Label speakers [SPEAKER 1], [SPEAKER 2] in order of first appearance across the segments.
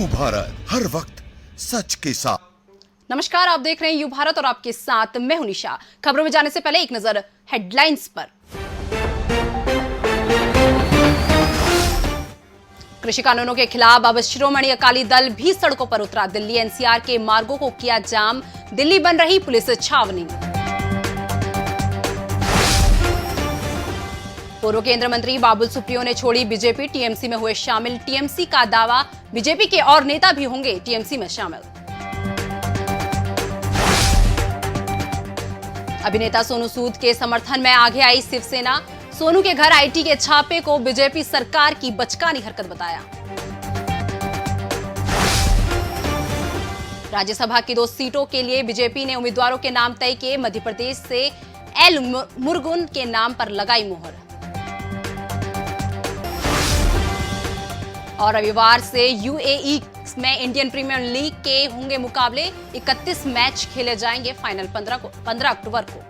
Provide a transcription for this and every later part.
[SPEAKER 1] भारत, हर वक्त सच के साथ।
[SPEAKER 2] नमस्कार, आप देख रहे हैं यू भारत और आपके साथ मैं हूं निशा। खबरों में जाने से पहले एक नजर हेडलाइंस पर। कृषि कानूनों के खिलाफ अब शिरोमणि अकाली दल भी सड़कों पर उतरा। दिल्ली एनसीआर के मार्गों को किया जाम, दिल्ली बन रही पुलिस छावनी। पूर्व केंद्रीय मंत्री बाबुल सुप्रियो ने छोड़ी बीजेपी, टीएमसी में हुए शामिल। टीएमसी का दावा, बीजेपी के और नेता भी होंगे टीएमसी में शामिल। अभिनेता सोनू सूद के समर्थन में आगे आई शिवसेना। सोनू के घर आईटी के छापे को बीजेपी सरकार की बचकानी हरकत बताया। राज्यसभा की 2 सीटों के लिए बीजेपी ने उम्मीदवारों के नाम तय किए। मध्य प्रदेश से एल मुरुगन के नाम पर लगाई मोहर। और रविवार से यूएई में इंडियन प्रीमियर लीग के होंगे मुकाबले। 31 मैच खेले जाएंगे, फाइनल 15 अक्टूबर को।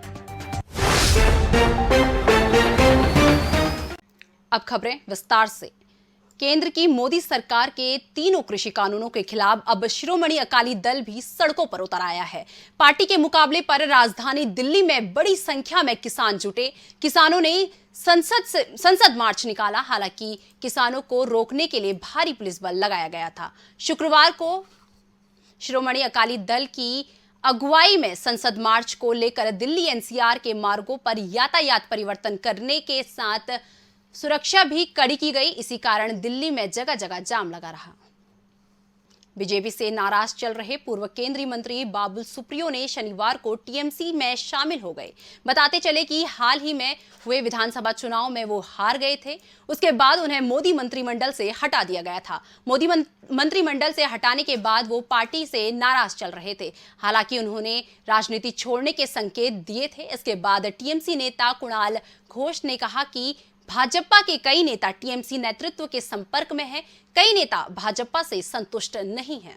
[SPEAKER 2] अब खबरें विस्तार से। केंद्र की मोदी सरकार के तीनों कृषि कानूनों के खिलाफ अब शिरोमणि अकाली दल भी सड़कों पर उतर आया है। पार्टी के मुकाबले पर राजधानी दिल्ली में बड़ी संख्या में किसान जुटे। किसानों ने संसद मार्च निकाला। हालांकि किसानों को रोकने के लिए भारी पुलिस बल लगाया गया था। शुक्रवार को शिरोमणि अकाली दल की अगुवाई में संसद मार्च को लेकर दिल्ली एनसीआर के मार्गों पर यातायात परिवर्तन करने के साथ सुरक्षा भी कड़ी की गई। इसी कारण दिल्ली में जगह जगह जाम लगा रहा। बीजेपी से नाराज चल रहे पूर्व केंद्रीय मंत्री बाबुल सुप्रियो ने शनिवार को टीएमसी में शामिल हो गए। बताते चले कि हाल ही में हुए विधानसभा चुनाव में वो हार गए थे। उसके बाद उन्हें मोदी मंत्रिमंडल से हटा दिया गया था। मोदी मंत्रिमंडल से हटाने के बाद वो पार्टी से नाराज चल रहे थे। हालांकि उन्होंने राजनीति छोड़ने के संकेत दिए थे। इसके बाद टीएमसी नेता कुणाल घोष ने कहा कि भाजपा के कई नेता टीएमसी नेतृत्व के संपर्क में हैं। कई नेता भाजपा से संतुष्ट नहीं हैं।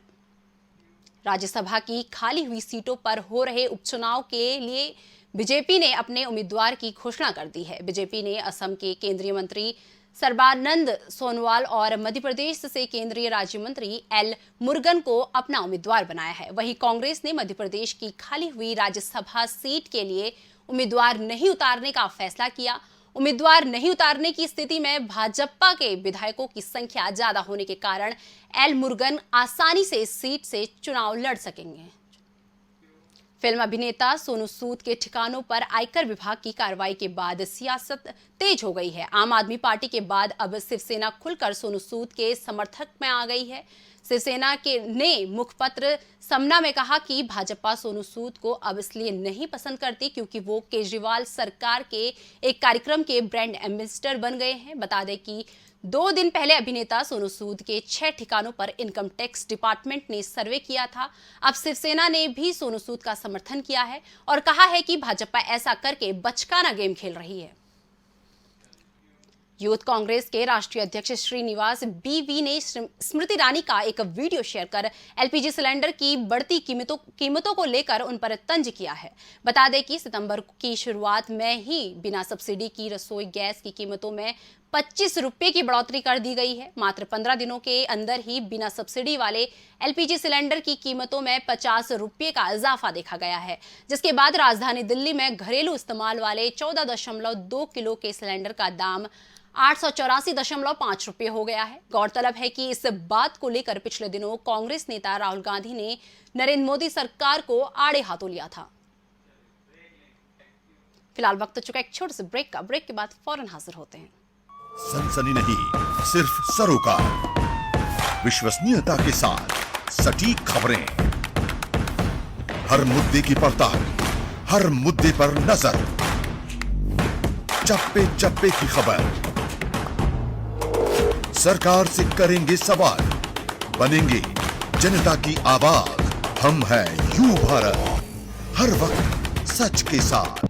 [SPEAKER 2] राज्यसभा की खाली हुई सीटों पर हो रहे उपचुनाव के लिए बीजेपी ने अपने उम्मीदवार की घोषणा कर दी है। बीजेपी ने असम के केंद्रीय मंत्री सर्बानंद सोनोवाल और मध्य प्रदेश से केंद्रीय राज्य मंत्री एल मुरुगन को अपना उम्मीदवार बनाया है। वहीं कांग्रेस ने मध्य प्रदेश की खाली हुई राज्यसभा सीट के लिए उम्मीदवार नहीं उतारने का फैसला किया। उम्मीदवार नहीं उतारने की स्थिति में भाजपा के विधायकों की संख्या ज्यादा होने के कारण एल मुरुगन आसानी से इस सीट से चुनाव लड़ सकेंगे। फिल्म अभिनेता सोनू सूद के ठिकानों पर आयकर विभाग की कार्रवाई के बाद सियासत तेज हो गई है। आम आदमी पार्टी के बाद अब शिवसेना खुलकर सोनू सूद के समर्थक में आ गई है। शिवसेना ने मुखपत्र समना में कहा कि भाजपा सोनू सूद को अब इसलिए नहीं पसंद करती क्योंकि वो केजरीवाल सरकार के एक कार्यक्रम के ब्रांड एम्बेसडर बन गए हैं। बता दें कि 2 दिन पहले अभिनेता सोनू सूद के 6 ठिकानों पर इनकम टैक्स डिपार्टमेंट ने सर्वे किया था। अब शिवसेना ने भी सोनू सूद का समर्थन किया है और कहा है कि भाजपा ऐसा करके बचकाना गेम खेल रही है। यूथ कांग्रेस के राष्ट्रीय अध्यक्ष श्रीनिवास बीवी ने स्मृति ईरानी का एक वीडियो शेयर कर एलपीजी सिलेंडर की बढ़ती कीमतों को लेकर उन पर तंज किया है। बता दें कि सितंबर की शुरुआत में ही बिना सब्सिडी की रसोई गैस की कीमतों में 25 रुपये की बढ़ोतरी कर दी गई है। मात्र 15 दिनों के अंदर ही बिना सब्सिडी वाले एलपीजी सिलेंडर की कीमतों में 50 रुपये का इजाफा देखा गया है, जिसके बाद राजधानी दिल्ली में घरेलू इस्तेमाल वाले 14.2 किलो के सिलेंडर का दाम 884.5 रुपये हो गया है। गौरतलब है कि इस बात को लेकर पिछले दिनों कांग्रेस नेता राहुल गांधी ने नरेंद्र मोदी सरकार को आड़े हाथों लिया था। फिलहाल वक्त चुका एक छोटे से ब्रेक का। ब्रेक के बाद फौरन हाजिर होते हैं।
[SPEAKER 1] सनसनी नहीं, सिर्फ सरोकार, विश्वसनीयता के साथ सटीक खबरें, हर मुद्दे की पड़ताल, हर मुद्दे पर नजर, चप्पे चप्पे की खबर, सरकार से करेंगे सवाल, बनेंगे जनता की आवाज। हम हैं यू भारत, हर वक्त सच के साथ।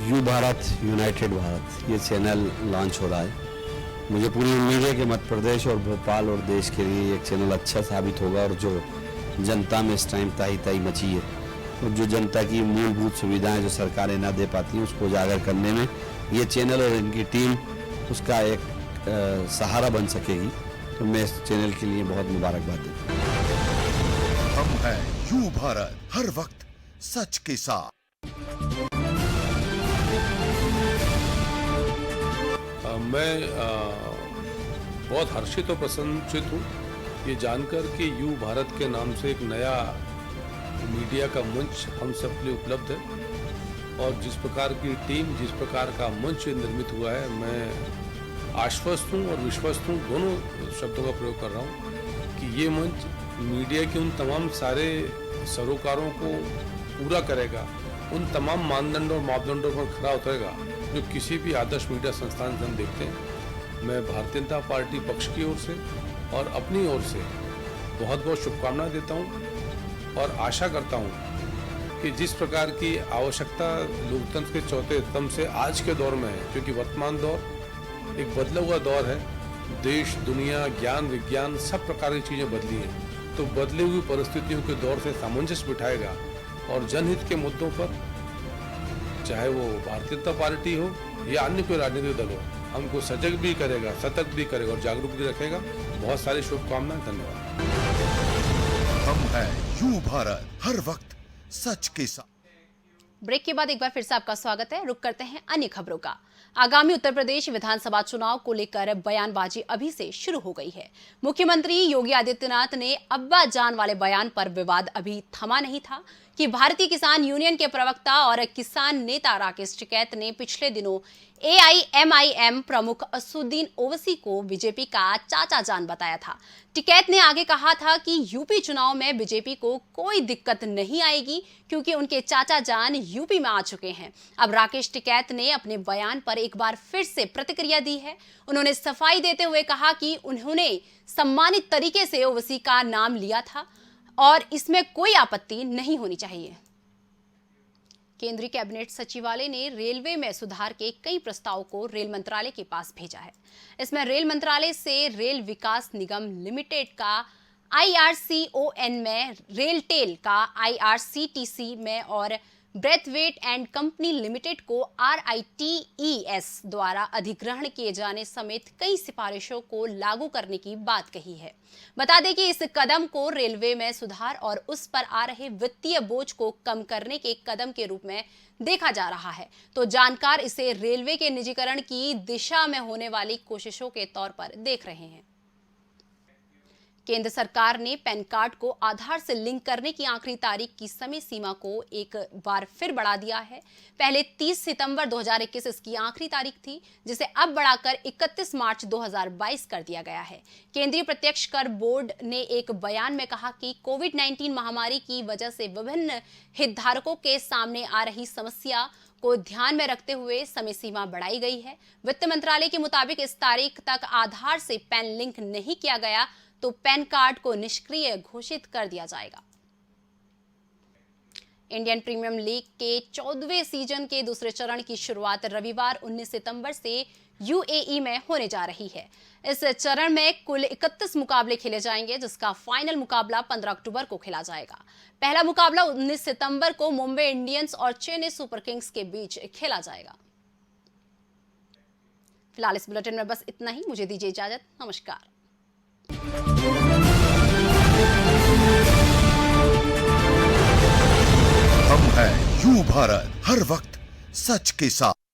[SPEAKER 3] यू भारत यूनाइटेड भारत ये चैनल लॉन्च हो रहा है। मुझे पूरी उम्मीद है कि मध्य प्रदेश और भोपाल और देश के लिए एक चैनल अच्छा साबित होगा और जो जनता में इस टाइम ताई ताई मची है और जो जनता की मूलभूत सुविधाएं जो सरकारें ना दे पाती हैं उसको उजागर करने में ये चैनल और इनकी टीम उसका एक सहारा बन सकेगी। तो मैं इस चैनल के लिए बहुत मुबारकबाद देता हूँ।
[SPEAKER 1] हम हैं यू भारत, हर वक्त सच के साथ।
[SPEAKER 4] मैं बहुत हर्षित और प्रसन्नचित हूँ ये जानकर कि यू भारत के नाम से एक नया मीडिया का मंच हम सब के लिए उपलब्ध है। और जिस प्रकार की टीम, जिस प्रकार का मंच निर्मित हुआ है, मैं आश्वस्त हूँ और विश्वस्त हूँ, दोनों शब्दों का प्रयोग कर रहा हूँ कि ये मंच मीडिया के उन तमाम सारे सरोकारों को पूरा करेगा, उन तमाम मानदंडों और मापदंडों पर खरा उतरेगा जो किसी भी आदर्श मीडिया संस्थान से हम देखते हैं। मैं भारतीय जनता पार्टी पक्ष की ओर से और अपनी ओर से बहुत बहुत शुभकामनाएं देता हूं और आशा करता हूं कि जिस प्रकार की आवश्यकता लोकतंत्र के चौथे स्तंभ से आज के दौर में है, क्योंकि वर्तमान दौर एक बदला हुआ दौर है, देश, दुनिया, ज्ञान, विज्ञान सब प्रकार की चीज़ें बदली हैं, तो बदली हुई परिस्थितियों के दौर से सामंजस्य बिठाएगा और जनहित के मुद्दों पर, चाहे वो भारतीय जनता पार्टी हो या अन्य कोई राजनीतिक दल हो, हमको सजग भी करेगा, सतर्क भी करेगा और जागरूक भी रखेगा। बहुत सारी शुभकामनाएं, धन्यवाद।
[SPEAKER 1] हम हैं यू भारत, हर वक्त सच के साथ।
[SPEAKER 2] ब्रेक के बाद एक बार फिर से आपका स्वागत है। रुक करते हैं अन्य खबरों का। आगामी उत्तर प्रदेश विधानसभा चुनाव को लेकर बयानबाजी अभी से शुरू हो गई है। मुख्यमंत्री योगी आदित्यनाथ ने अब्बा जान वाले बयान पर विवाद अभी थमा नहीं था कि भारतीय किसान यूनियन के प्रवक्ता और किसान नेता राकेश टिकैत ने पिछले दिनों AIMIM प्रमुख असुद्दीन ओवैसी को बीजेपी का चाचा जान बताया था। टिकैत ने आगे कहा था कि यूपी चुनाव में बीजेपी को कोई दिक्कत नहीं आएगी क्योंकि उनके चाचा जान यूपी में आ चुके हैं। अब राकेश टिकैत ने अपने बयान पर एक बार फिर से प्रतिक्रिया दी है। उन्होंने सफाई देते हुए कहा कि उन्होंने सम्मानित तरीके से ओवैसी का नाम लिया था और इसमें कोई आपत्ति नहीं होनी चाहिए। केंद्रीय कैबिनेट सचिवालय ने रेलवे में सुधार के कई प्रस्तावों को रेल मंत्रालय के पास भेजा है। इसमें रेल मंत्रालय से रेल विकास निगम लिमिटेड का IRCON में, रेल टेल का IRCTC में और ब्रेथवेट एंड कंपनी लिमिटेड को RITES द्वारा अधिग्रहण किए जाने समेत कई सिफारिशों को लागू करने की बात कही है। बता दें कि इस कदम को रेलवे में सुधार और उस पर आ रहे वित्तीय बोझ को कम करने के कदम के रूप में देखा जा रहा है, तो जानकार इसे रेलवे के निजीकरण की दिशा में होने वाली कोशिशों के तौर पर देख रहे हैं। केंद्र सरकार ने पैन कार्ड को आधार से लिंक करने की आखिरी तारीख की समय सीमा को एक बार फिर बढ़ा दिया है। पहले 30 सितंबर 2021 इसकी आखिरी तारीख थी, जिसे अब बढ़ाकर 31 मार्च 2022 कर दिया गया है। केंद्रीय प्रत्यक्ष कर बोर्ड ने एक बयान में कहा कि कोविड-19 महामारी की वजह से विभिन्न हितधारकों के सामने आ रही समस्या को ध्यान में रखते हुए समय सीमा बढ़ाई गई है। वित्त मंत्रालय के मुताबिक इस तारीख तक आधार से पैन लिंक नहीं किया गया तो पैन कार्ड को निष्क्रिय घोषित कर दिया जाएगा। इंडियन प्रीमियर लीग के 14वें सीजन के दूसरे चरण की शुरुआत रविवार 19 सितंबर से UAE में होने जा रही है। इस चरण में कुल 31 मुकाबले खेले जाएंगे, जिसका फाइनल मुकाबला 15 अक्टूबर को खेला जाएगा। पहला मुकाबला 19 सितंबर को मुंबई इंडियंस और चेन्नई सुपर किंग्स के बीच खेला जाएगा। फिलहाल इस बुलेटिन में बस इतना ही। मुझे दीजिए इजाजत। नमस्कार।
[SPEAKER 1] हम हैं यू भारत, हर वक्त सच के साथ।